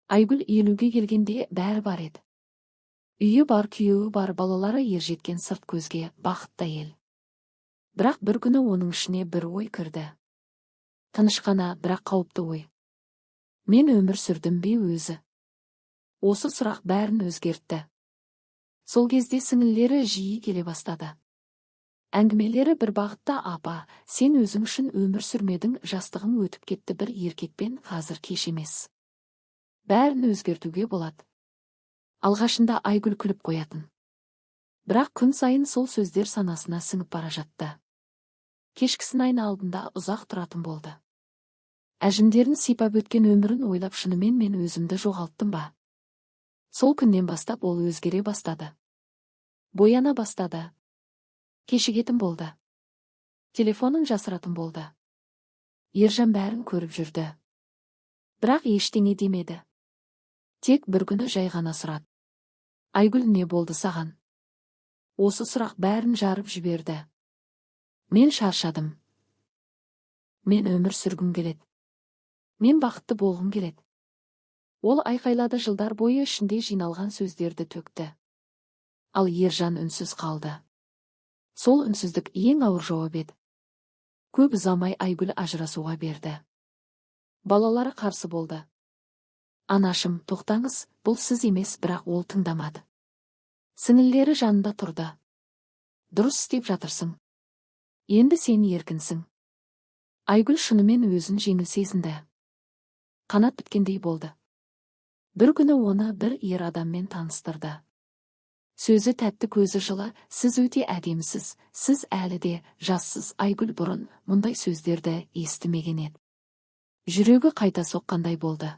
Айгүл 50-ге келгенде бәрі бар еді. Үйі бар, күйеуі бар, балалары ержеткен, сырт көзге бақытты әйел. Бірақ бір күні оның ішіне бір ой кірді. Тыныш қана, бірақ қауіпті ой. Мен өмір сүрдім бе өзі? Осы сұрақ бәрін өзгертті. Сол кезде сіңілері жиі келе бастады. Әңгімелері бір бағытта: апа, сен өзің үшін өмір сүрмедің, жастығың өтіп кетті бір еркекпен, қазір кеш емес. Бәрін өзгертуге болады. Алғашында Айгүл күліп қоятын. Бірақ күн сайын сол сөздер санасына сіңіп бара жатты. Кешкісін айна алдында ұзақ тұратын болды. Әжімдерін сипап өткен өмірін ойлап, шынымен мен өзімді жоғалттым ба? Сол күннен бастап ол өзгере бастады. Бояна бастады. Кешігетін болды. Телефонын жасыратын болды. Ержан бәрін көріп жүрді. Бірақ ештеңе демеді. Тек бір күні жай ғана сұрады: Айгүл, не болды саған? Осы сұрақ бәрін жарып жіберді. Мен шаршадым. Мен өмір сүргім келеді. Мен бақытты болғым келеді. Ол айқайлады, жылдар бойы ішінде жиналған сөздерді төкті. Ал Ержан үнсіз қалды. Сол үнсіздік ең ауыр жауап еді. Көп ұзамай Айгүл ажырасуға берді. Балалары қарсы болды. Анашым, тоқтаңыз, бұл сіз емес, бірақ ол тыңдамады. Сіңілері жанында тұрды. Дұрыс істеп жатырсың. Енді сен еркінсің. Айгүл шынымен өзін жеңіл сезінді. Қанат біткендей болды. Бір күні оны бір ер адаммен таныстырды. Сөзі тәтті, көзі жылы: сіз өте әдемісіз, сіз әлі де жассыз. Айгүл бұрын мұндай сөздерді естімеген еді. Жүрегі қайта соққандай болды.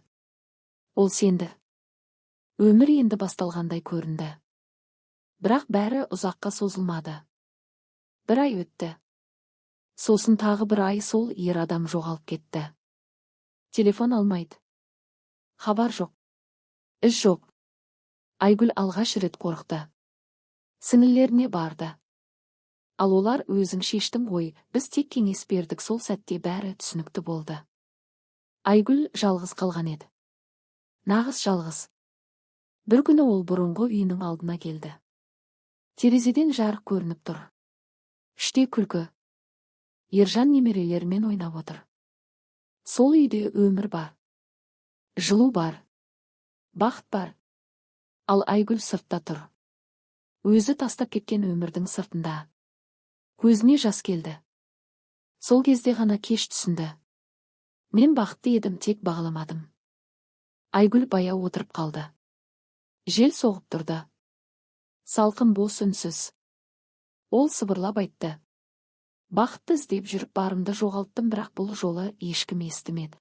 Ол сенді. Өмір енді басталғандай көрінді. Бірақ бәрі ұзаққа созылмады. Бір ай өтті. Сосын тағы бір ай. Сол ер адам жоғалып кетті. Телефон алмайды. Хабар жоқ. Іс жоқ. Айгүл алғаш рет қорықты. Сіңілеріне барды. Ал олар: өзің шештің ғой, біз тек кеңес бердік. Сол сәтте бәрі түсінікті болды. Айгүл жалғыз қалған еді. Нағыз жалғыз. Бір күні ол бұрынғы үйінің алдына келді. Терезеден жарық көрініп тұр. Іште күлкі. Ержан немерелерімен ойнап отыр. Сол үйде өмір бар. Жылу бар. Бақыт бар. Ал Айгүл сыртта тұр. Өзі тастап кеткен өмірдің сыртында. Көзіне жас келді. Сол кезде ғана кеш түсінді. Мен бақытты едім, тек бағаламадым. Айгүл баяу отырып қалды. Жел соғып тұрды. Салқын, бос, үнсіз. Ол сыбырлап айтты: бақытты іздеп жүріп барымды жоғалттым, бірақ бұл жолы ешкім естімеді.